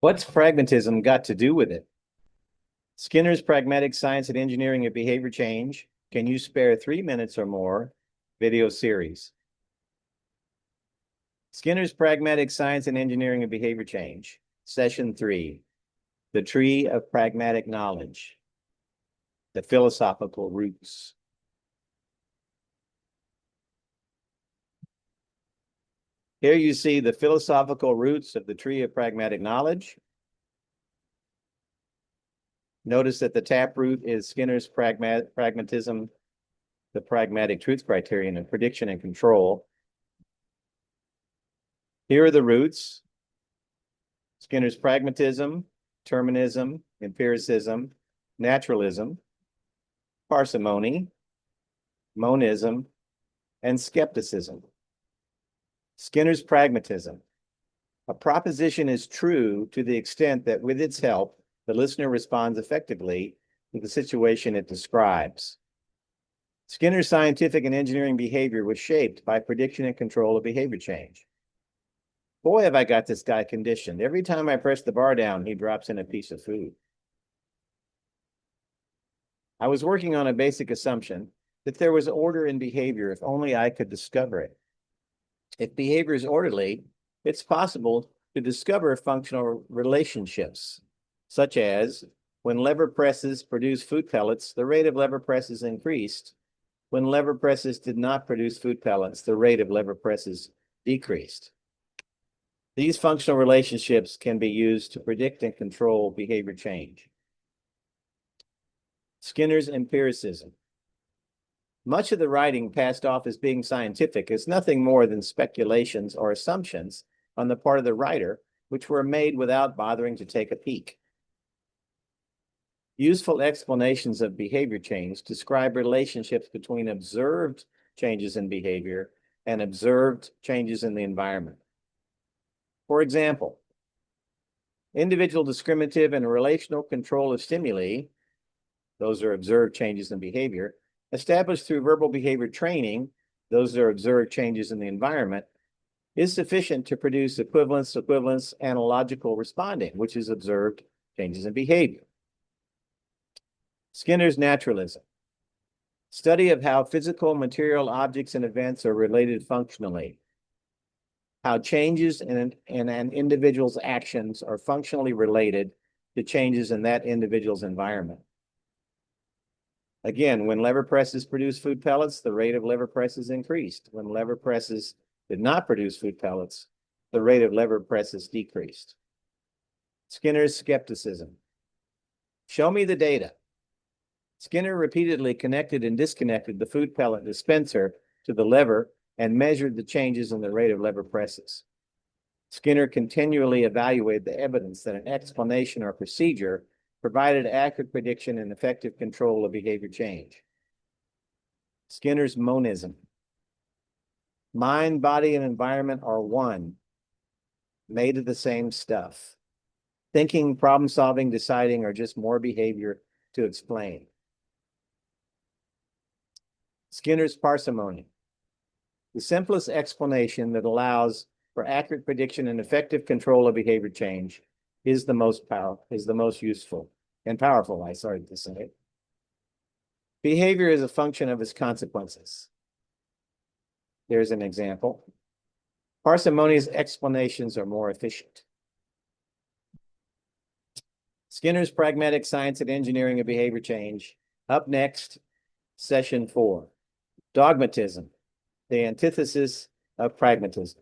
What's pragmatism got to do with it? Skinner's Pragmatic Science and Engineering of Behavior Change. Can you spare 3 minutes or more? Video series. Skinner's Pragmatic Science and Engineering of Behavior Change. Session 3. The Tree of Pragmatic Knowledge. The Philosophical Roots. Here you see the philosophical roots of the Tree of Pragmatic Knowledge. Notice that the taproot is Skinner's pragmatism, the pragmatic truth criterion of prediction and control. Here are the roots: Skinner's pragmatism, determinism, empiricism, naturalism, parsimony, monism, and skepticism. Skinner's pragmatism. A proposition is true to the extent that with its help, the listener responds effectively to the situation it describes. Skinner's scientific and engineering behavior was shaped by prediction and control of behavior change. Boy, have I got this guy conditioned. Every time I press the bar down, he drops in a piece of food. I was working on a basic assumption that there was order in behavior if only I could discover it. If behavior is orderly, it's possible to discover functional relationships, such as when lever presses produce food pellets, the rate of lever presses increased. When lever presses did not produce food pellets, the rate of lever presses decreased. These functional relationships can be used to predict and control behavior change. Skinner's empiricism. Much of the writing passed off as being scientific is nothing more than speculations or assumptions on the part of the writer, which were made without bothering to take a peek. Useful explanations of behavior change describe relationships between observed changes in behavior and observed changes in the environment. For example, individual discriminative and relational control of stimuli, those are observed changes in behavior, established through verbal behavior training, those are observed changes in the environment, is sufficient to produce equivalence, analogical responding, which is observed changes in behavior. Skinner's naturalism. Study of how physical, material objects and events are related functionally. How changes in an individual's actions are functionally related to changes in that individual's environment. Again, when lever presses produce food pellets, the rate of lever presses increased. When lever presses did not produce food pellets, the rate of lever presses decreased. Skinner's skepticism. Show me the data. Skinner repeatedly connected and disconnected the food pellet dispenser to the lever and measured the changes in the rate of lever presses. Skinner continually evaluated the evidence that an explanation or procedure provided accurate prediction and effective control of behavior change. Skinner's monism. Mind, body, and environment are one, made of the same stuff. Thinking, problem solving, deciding are just more behavior to explain. Skinner's parsimony. The simplest explanation that allows for accurate prediction and effective control of behavior change is the most useful and powerful, I started to say. Behavior is a function of its consequences. Here's an example. Parsimonious explanations are more efficient. Skinner's Pragmatic Science and Engineering of Behavior Change. Up next, Session 4. Dogmatism, the antithesis of pragmatism.